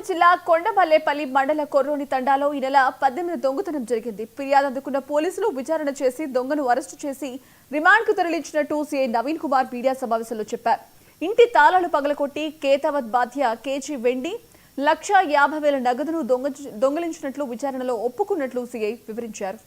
జిల్లా కొండమల్లేపల్లి మండల కొర్రోని తండాలో ఈ నెల 18 దొంగతనం జరిగింది. ఫిర్యాదు అందుకున్న పోలీసులు విచారణ చేసి దొంగను అరెస్టు చేసి రిమాండ్కు తరలించినట్టు సీఐ నవీన్ కుమార్ మీడియా సమావేశంలో చెప్పారు. ఇంటి తాళాలు పగలకొట్టి కేతావత్ బాధ్య కేజీ వెండి 1,50,000 నగదును దొంగిలించినట్లు విచారణలో ఒప్పుకున్నట్లు సీఐ వివరించారు.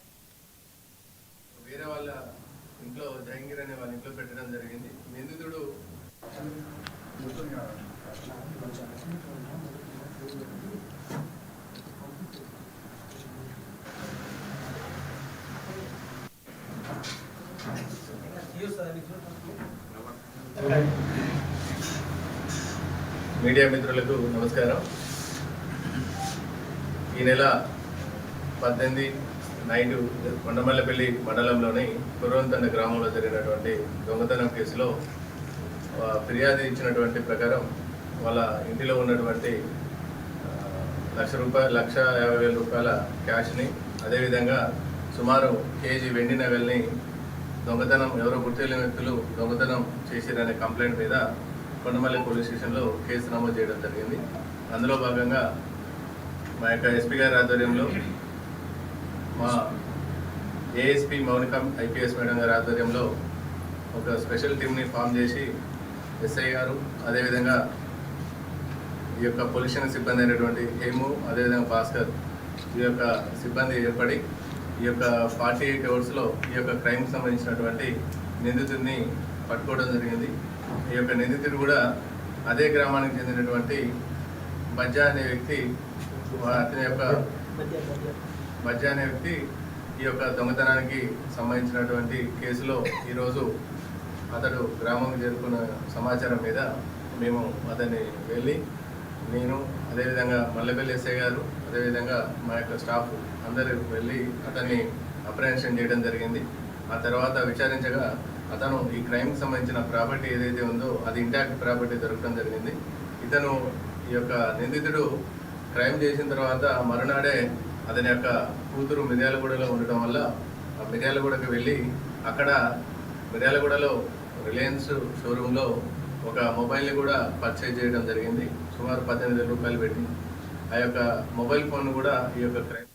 మీడియా మిత్రులకు నమస్కారం. ఈ నెల 18 నైట్ కొండమల్లపల్లి మండలంలోని కుర్రోంతండ గ్రామంలో జరిగినటువంటి దొంగతనం కేసులో ఫిర్యాదు ఇచ్చినటువంటి ప్రకారం వాళ్ళ ఇంటిలో ఉన్నటువంటి ₹1,50,000 క్యాష్ని, అదేవిధంగా సుమారు కేజీ వెండి నగల్ని దొంగతనం ఎవరో గుర్తులేని వ్యక్తులు దొంగతనం చేసిరనే కంప్లైంట్ మీద కొండమల్లి పోలీస్ స్టేషన్లో కేసు నమోదు చేయడం జరిగింది. అందులో భాగంగా మా యొక్క ఎస్పీ గారి ఆధ్వర్యంలో, మా ఏఎస్పీ మౌనికం ఐపీఎస్ మేడం గారి ఆధ్వర్యంలో ఒక స్పెషల్ టీమ్ని ఫామ్ చేసి ఎస్ఐ గారు, అదేవిధంగా ఈ యొక్క పొల్యూషన్ సిబ్బంది అయినటువంటి హేము, అదేవిధంగా భాస్కర్, ఈ యొక్క సిబ్బంది ఏర్పడి ఈ యొక్క 48 అవర్స్లో ఈ యొక్క క్రైమ్కి సంబంధించినటువంటి నిందితుడిని పట్టుకోవడం జరిగింది. ఈ యొక్క నిందితుడు కూడా అదే గ్రామానికి చెందినటువంటి బజ్జా అనే వ్యక్తి, అతని యొక్క బజ్జా అనే వ్యక్తి ఈ యొక్క దొంగతనానికి సంబంధించినటువంటి కేసులో ఈరోజు అతడు గ్రామంకి చేరుకున్న సమాచారం మీద మేము అతన్ని వెళ్ళి, నేను అదేవిధంగా మల్లెపల్లి ఎస్ఐ గారు, అదేవిధంగా మా యొక్క స్టాఫ్ అందరూ వెళ్ళి అతన్ని అప్రహెన్షన్ చేయడం జరిగింది. ఆ తర్వాత విచారించగా అతను ఈ క్రైమ్కి సంబంధించిన ప్రాపర్టీ ఏదైతే ఉందో అది ఇంటాక్ట్ ప్రాపర్టీ దొరకడం జరిగింది. ఇతను ఈ యొక్క నిందితుడు క్రైమ్ చేసిన తర్వాత మరునాడే అతని యొక్క కూతురు మిర్యాలగూడలో ఉండటం వల్ల ఆ మిర్యాలగూడకు వెళ్ళి అక్కడ మిర్యాలగూడలో రిలయన్స్ షోరూంలో ఒక మొబైల్ని కూడా పర్చేజ్ చేయడం జరిగింది. సుమారు ₹18,000 పెట్టి ఆ యొక్క మొబైల్ ఫోన్ కూడా ఈ యొక్క క్రైమ్